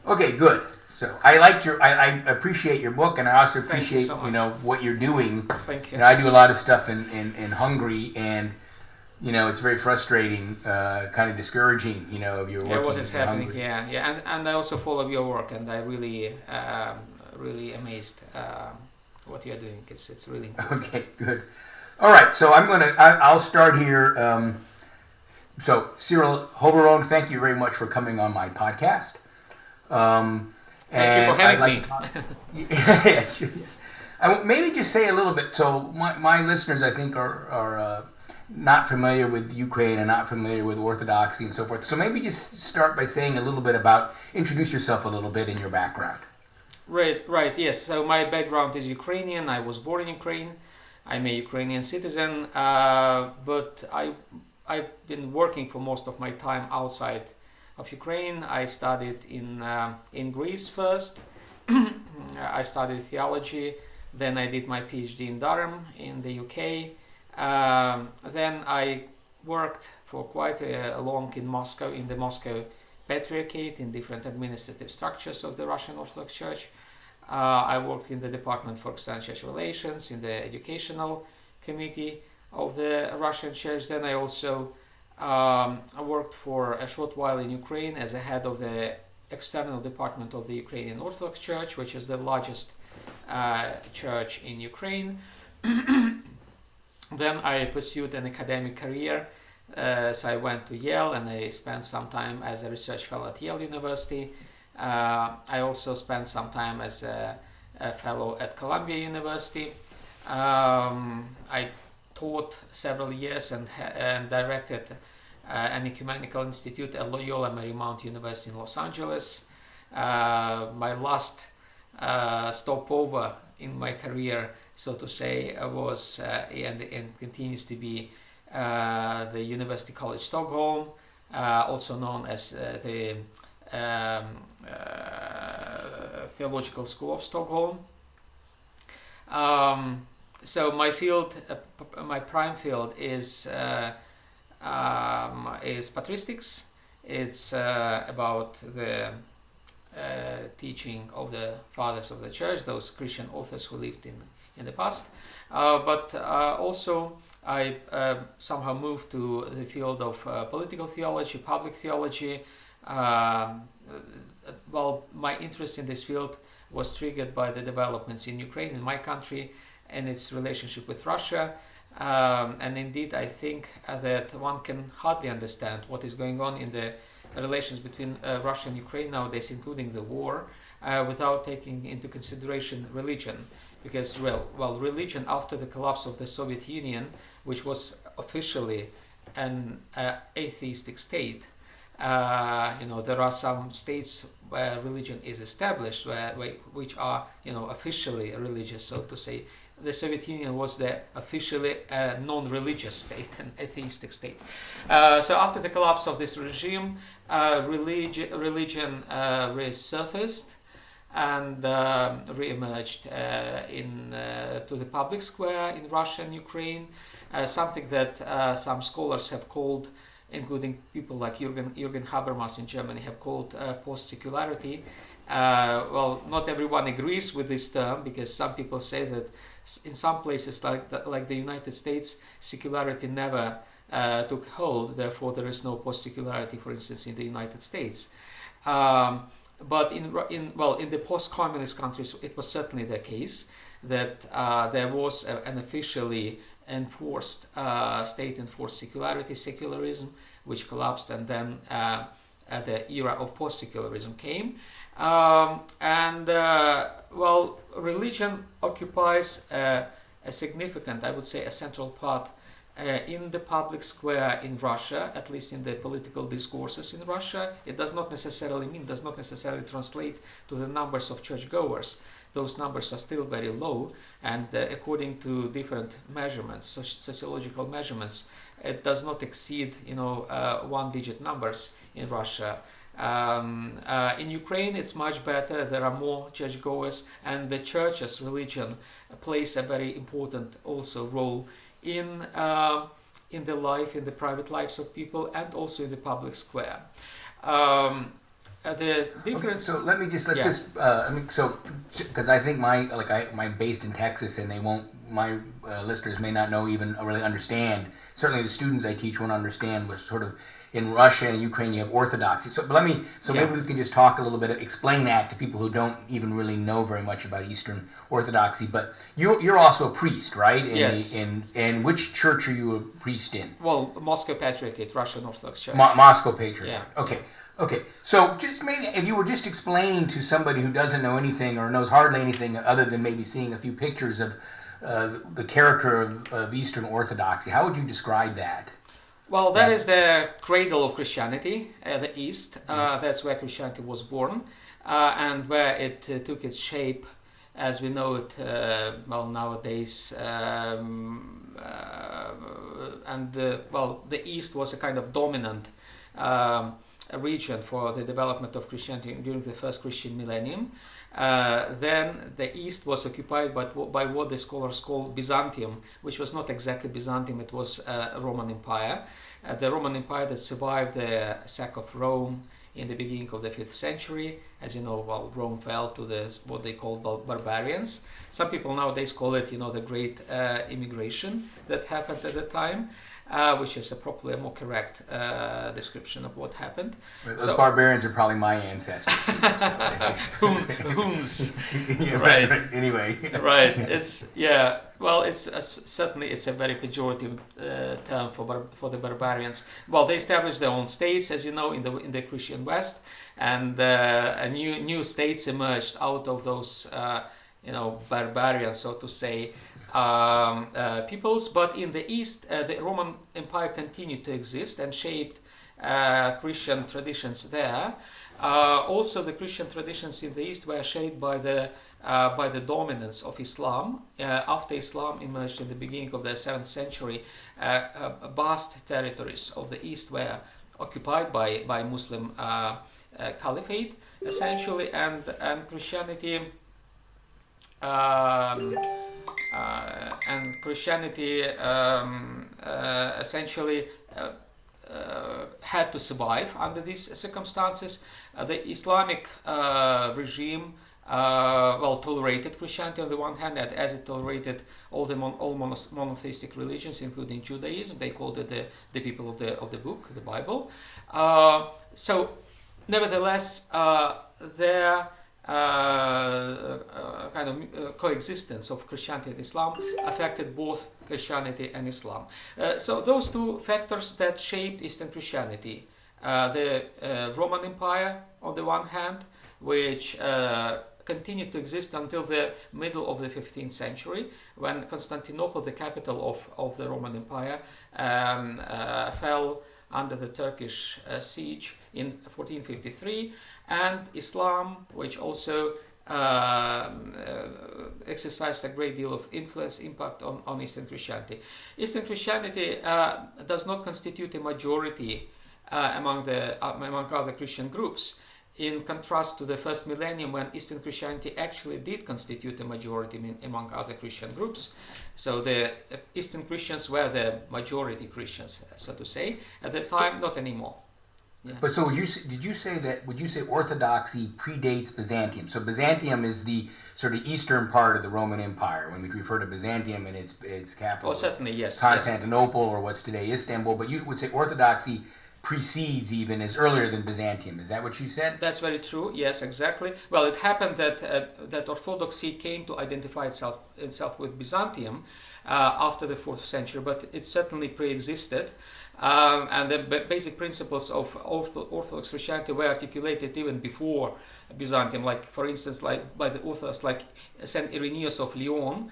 Okay, good. So I liked I appreciate your book, and I also Thank you appreciate so much. what you're doing. Thank you. I do a lot of stuff in Hungary, and it's very frustrating, kind of discouraging. If you're Yeah, what working is in happening Hungary. here? Yeah, and I also follow your work, and I really amazed what you are doing. It's really important. Okay, good. All right, so I'll start here. So Cyril Hoberon, thank you very much for coming on my podcast. Um, Thank you for and I'd having like to me. talk. Yes, sure, yes. Maybe just say a little bit. So my listeners, I think, are not familiar with Ukraine and not familiar with Orthodoxy and so forth. So maybe just start by saying a little bit about, introduce yourself a little bit in your background. Right, right. Yes. So my background is Ukrainian. I was born in Ukraine. I'm a Ukrainian citizen, but I've been working for most of my time outside of Ukraine. I studied in Greece first. I studied theology. Then I did my PhD in Durham in the UK. Then I worked for quite a long in Moscow, in the Moscow Patriarchate, in different administrative structures of the Russian Orthodox Church. I worked in the Department for External Church Relations, in the Educational Committee of the Russian Church. Then I also I worked for a short while in Ukraine as a head of the External Department of the Ukrainian Orthodox Church, which is the largest church in Ukraine. Then I pursued an academic career. So I went to Yale and I spent some time as a research fellow at Yale University. I also spent some time as a fellow at Columbia University. I taught several years and directed an ecumenical institute at Loyola Marymount University in Los Angeles. My last stopover in my career, so to say, was and continues to be the University College Stockholm, also known as the Theological School of Stockholm. So my field, my prime field is patristics. It's about the teaching of the fathers of the church, those Christian authors who lived in the past. But also I somehow moved to the field of political theology, public theology. Well, my interest in this field was triggered by the developments in Ukraine, in my country, and its relationship with Russia. And indeed, I think that one can hardly understand what is going on in the relations between Russia and Ukraine nowadays, including the war, without taking into consideration religion. Because, well, religion after the collapse of the Soviet Union, which was officially an atheistic state, there are some states where religion is established, which are, officially religious, so to say. The Soviet Union was the officially non-religious state, an atheistic state. So after the collapse of this regime, religion resurfaced and re-emerged to the public square in Russia and Ukraine, something that some scholars have called, including people like Jürgen Habermas in Germany, have called post-secularity. Well, not everyone agrees with this term, because some people say that in some places like the United States, secularity never took hold, therefore there is no post-secularity, for instance, in the United States. But in the post-communist countries, it was certainly the case that there was an officially enforced state-enforced secularism, which collapsed, and then the era of post-secularism came. Religion occupies a significant, I would say, a central part in the public square in Russia, at least in the political discourses in Russia. It does not necessarily translate to the numbers of churchgoers. Those numbers are still very low, and according to different measurements, sociological measurements, it does not exceed, one-digit numbers in Russia. In Ukraine, it's much better. There are more churchgoers, and the church as religion plays a very important also role in the private lives of people, and also in the public square. The difference. So let me just because I think I'm based in Texas, and they won't. My listeners may not know, even really understand. Certainly, the students I teach won't understand. Was sort of in Russia and Ukraine, you have Orthodoxy. Maybe we can just talk a little bit, explain that to people who don't even really know very much about Eastern Orthodoxy. But you're also a priest, right? Yes. In which church are you a priest in? Well, Moscow Patriarchate, Russian Orthodox Church. Moscow Patriarchate. Yeah. Okay. So just maybe if you were just explaining to somebody who doesn't know anything or knows hardly anything other than maybe seeing a few pictures of the character of Eastern Orthodoxy, how would you describe that? Well, that is the cradle of Christianity, the East. That's where Christianity was born, and where it took its shape as we know it, nowadays. The East was a kind of dominant region for the development of Christianity during the first Christian millennium. Then the East was occupied by what the scholars call Byzantium, which was not exactly Byzantium, it was a Roman Empire. The Roman Empire that survived the sack of Rome in the beginning of the 5th century. As you know, Rome fell to what they called barbarians. Some people nowadays call it, the great immigration that happened at the time. Which is probably a more correct description of what happened. Those barbarians are probably my ancestors. Huns. Yeah, right. Anyway. Right. It's certainly it's a very pejorative term for the barbarians. Well, they established their own states, as you know, in the Christian West, and new states emerged out of those barbarians, so to say. Peoples, but in the East, the Roman Empire continued to exist and shaped Christian traditions there. Also, the Christian traditions in the East were shaped by the dominance of Islam. After Islam emerged in the beginning of the 7th century, vast territories of the East were occupied by Muslim caliphate, essentially, and Christianity. Essentially had to survive under these circumstances. The Islamic regime tolerated Christianity on the one hand, as it tolerated all monotheistic religions, including Judaism. They called it the people of the book, the Bible. Nevertheless, their coexistence of Christianity and Islam affected both Christianity and Islam. So those two factors that shaped Eastern Christianity, the Roman Empire on the one hand, which continued to exist until the middle of the 15th century, when Constantinople, the capital of the Roman Empire, fell under the Turkish siege in 1453, and Islam, which also exercised a great deal of influence, impact on Eastern Christianity. Eastern Christianity does not constitute a majority among other Christian groups, in contrast to the first millennium, when Eastern Christianity actually did constitute a majority among other Christian groups. So the Eastern Christians were the majority Christians, so to say. At the time, not anymore. Yeah. But so would you say Orthodoxy predates Byzantium? So Byzantium is the sort of eastern part of the Roman Empire. When we refer to Byzantium and its capital, certainly, yes, Constantinople, or what's today Istanbul. But you would say Orthodoxy precedes, even is earlier than Byzantium. Is that what you said? That's very true. Yes, exactly. Well, it happened that Orthodoxy came to identify itself with Byzantium after the 4th century, but it certainly pre-existed. And the basic principles of Orthodox Christianity were articulated even before Byzantium, like, for instance, by the Orthodox, like Saint Irenaeus of Lyon,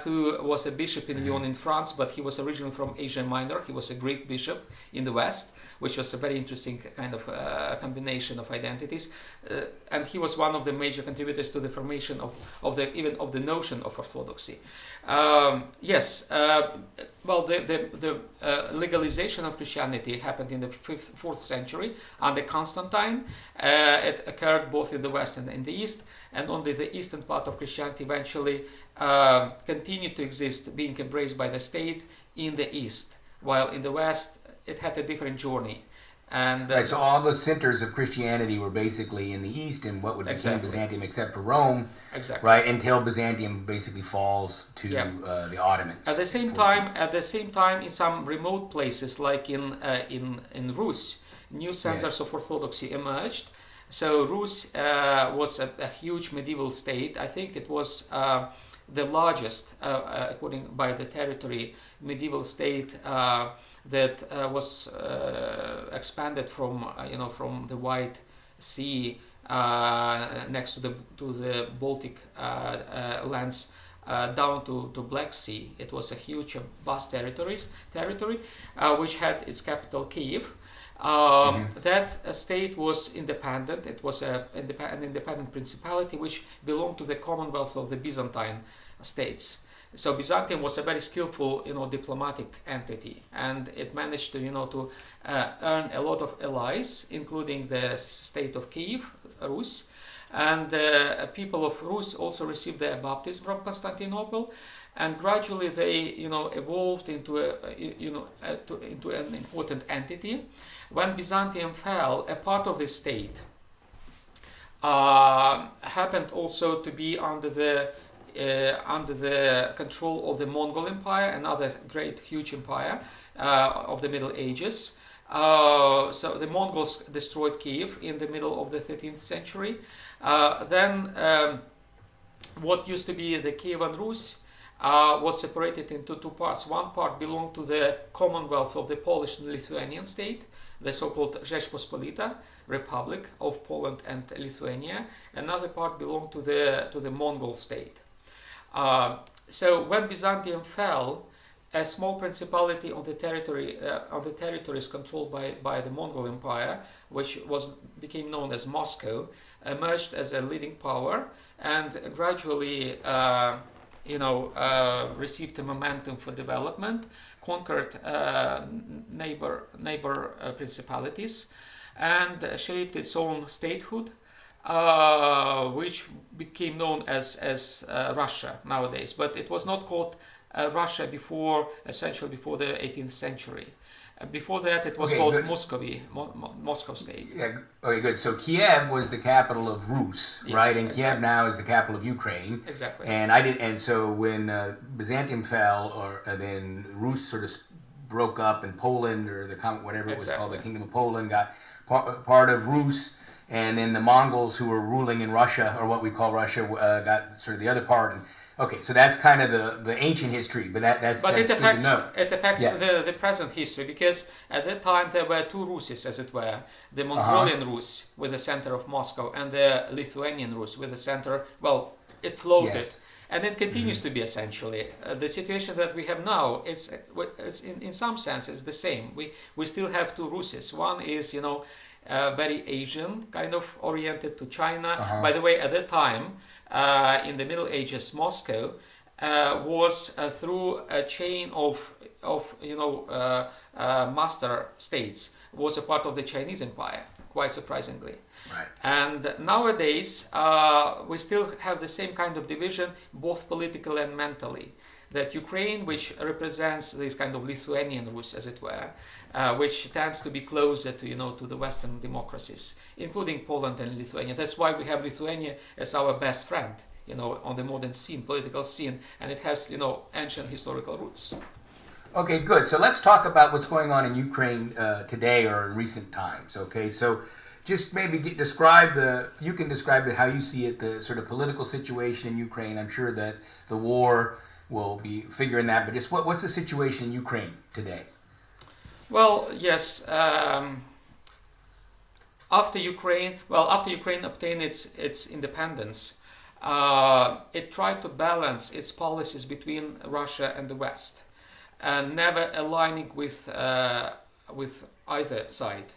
who was a bishop in Lyon in France, but he was originally from Asia Minor. He was a Greek bishop in the West, which was a very interesting kind of combination of identities, and he was one of the major contributors to the formation of the notion of Orthodoxy. The legalization of Christianity happened in the 4th century under Constantine. It occurred both in the West and in the East, and only the eastern part of Christianity eventually continued to exist, being embraced by the state in the East, while in the West it had a different journey. And right, so all the centers of Christianity were basically in the east and what would become exactly. Byzantium, except for Rome, Exactly. right? Until Byzantium basically falls to Yep. the Ottomans. At the same time, in some remote places like in Rus, new centers Yes. of Orthodoxy emerged. So Rus was a huge medieval state. I think it was the largest, according by the territory, medieval state that was expanded from from the White Sea next to the Baltic lands down to Black Sea. It was a huge, vast territory, which had its capital Kiev. That state was independent. It was an independent principality which belonged to the Commonwealth of the Byzantine states. So Byzantium was a very skillful, diplomatic entity, and it managed to, to earn a lot of allies, including the state of Kiev, Rus, and the people of Rus also received their baptism from Constantinople, and gradually they, evolved into into an important entity. When Byzantium fell, a part of the state happened also to be under the control of the Mongol Empire, another great, huge empire of the Middle Ages. So the Mongols destroyed Kiev in the middle of the 13th century. Then what used to be the Kievan Rus was separated into two parts. One part belonged to the Commonwealth of the Polish and Lithuanian state, the so-called Rzeczpospolita Republic of Poland and Lithuania. Another part belonged to the Mongol state. So when Byzantium fell, a small principality on the territories controlled by the Mongol Empire, which became known as Moscow, emerged as a leading power and gradually received a momentum for development, conquered neighbor principalities, and shaped its own statehood, which became known as Russia nowadays. But it was not called Russia essentially before the 18th century. Before that, it was called Muscovy, Moscow state. Yeah. Okay, good. So Kiev was the capital of Rus, Yes, right? And exactly. Kiev now is the capital of Ukraine. Exactly. And so when Byzantium fell, then Rus sort of broke up, and Poland, or whatever it was called, the Kingdom of Poland, got part of Rus, and then the Mongols, who were ruling in Russia, or what we call Russia, got sort of the other part. And okay, so that's kind of the ancient history, but that's it good affects to know. the present history, because at that time there were two Ruses, as it were, the Mongolian Rus with the center of Moscow, and the Lithuanian Rus with the center. Well, it floated. Yes. And it continues to be essentially the situation that we have now. It's in some senses the same. We still have two Ruses. One is very Asian, kind of oriented to China. By the way, at that time, in the Middle Ages, Moscow was through a chain of master states, was a part of the Chinese Empire, quite surprisingly. Right. And nowadays, we still have the same kind of division, both politically and mentally. That Ukraine, which represents this kind of Lithuanian Rus, as it were, which tends to be closer to the Western democracies, including Poland and Lithuania. That's why we have Lithuania as our best friend, on the modern scene, political scene, and it has, ancient historical roots. Okay, good. So let's talk about what's going on in Ukraine today or in recent times. Okay, so just maybe describe how you see it, the sort of political situation in Ukraine. I'm sure that the war will be figuring that, but just what's the situation in Ukraine today? Well, yes. After Ukraine obtained its independence, it tried to balance its policies between Russia and the West, and never aligning with either side,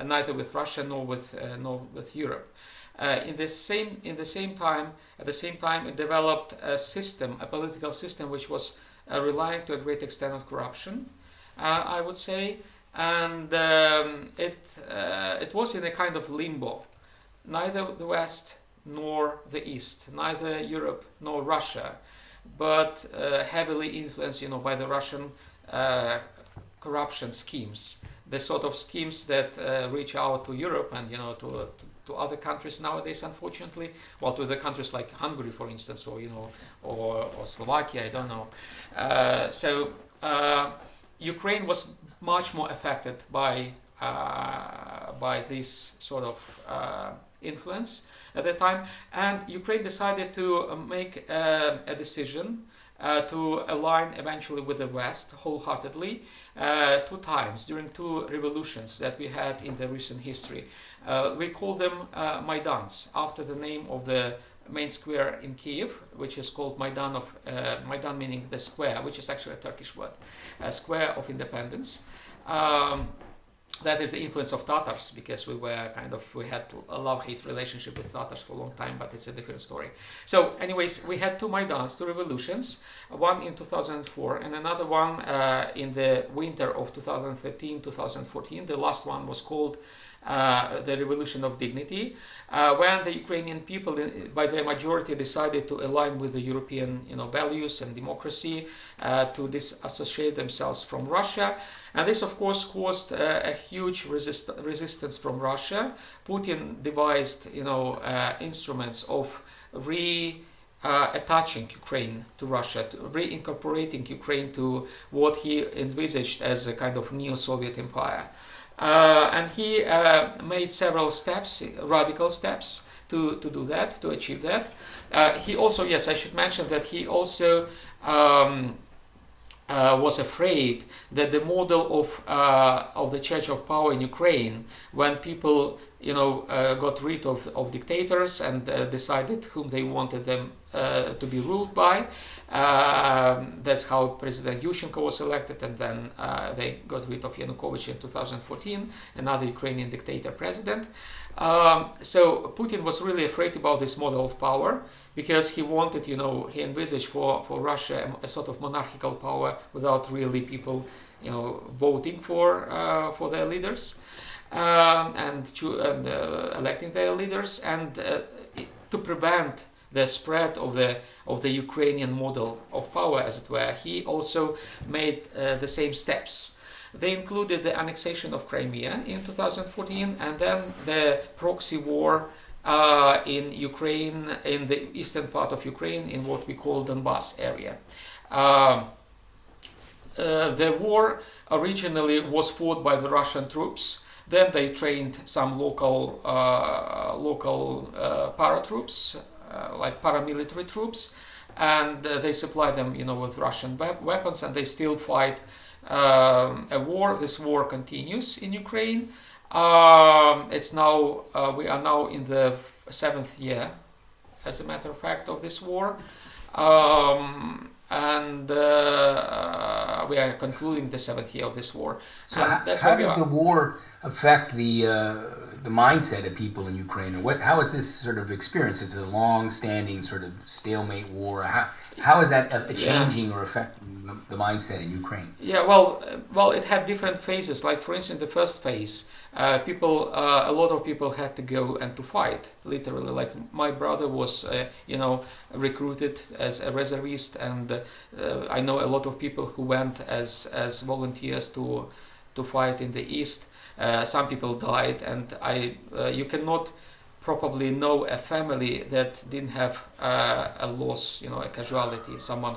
neither with Russia nor with Europe. At the same time, it developed a political system which was relying to a great extent on corruption, I would say, and it was in a kind of limbo. Neither the West nor the East, neither Europe nor Russia, but heavily influenced, by the Russian corruption schemes the sort of schemes that reach out to Europe and to other countries nowadays, unfortunately. Well, to the countries like Hungary, for instance, or or Slovakia, I don't know. So Ukraine was much more affected by this sort of influence at the time, and Ukraine decided to make a decision to align eventually with the West wholeheartedly 2 times during 2 revolutions that we had in the recent history. We call them Maidans, after the name of the main square in Kiev, which is called Maidan Maidan meaning the square, which is actually a Turkish word, square of independence. That is the influence of Tatars, because we had a love-hate relationship with Tatars for a long time, but it's a different story. So anyways, we had 2 Maidans, 2 revolutions, one in 2004 and another one in the winter of 2013-2014. The last one was called the Revolution of Dignity, when the Ukrainian people, by their majority, decided to align with the European values and democracy, to disassociate themselves from Russia. And this, of course, caused a huge resistance from Russia. Putin devised instruments of attaching Ukraine to Russia, reincorporating Ukraine to what he envisaged as a kind of neo-Soviet empire. And he made several steps, radical steps, to do that, to achieve that. He also, yes, I should mention that he also was afraid that the model of the Church of Power in Ukraine, when people got rid of dictators and decided whom they wanted them to be ruled by. That's how President Yushchenko was elected, and then they got rid of Yanukovych in 2014, another Ukrainian dictator president. So Putin was really afraid about this model of power, because he wanted, he envisaged for Russia a sort of monarchical power without really people, voting for their leaders and electing their leaders, and to prevent the spread of the Ukrainian model of power, as it were. He also made the same steps. They included the annexation of Crimea in 2014, and then the proxy war in Ukraine, in the eastern part of Ukraine, in what we call Donbass area. The war originally was fought by the Russian troops. Then they trained some local paratroops, like paramilitary troops, and they supply them, with Russian weapons, and they still fight a war. This war continues in Ukraine. It's now we are now in the 7th year, as a matter of fact, of this war, and we are concluding the 7th year of this war. So how does the war affect the mindset of people in Ukraine, or how is this sort of experience? Is it a long-standing sort of stalemate war? How is that changing or affecting the mindset in Ukraine? Yeah, well, it had different phases. Like, for instance, the first phase, a lot of people had to go and to fight, literally. Like, my brother was, recruited as a reservist, and I know a lot of people who went as volunteers to fight in the east. Some people died, and you cannot probably know a family that didn't have a loss, a casualty, someone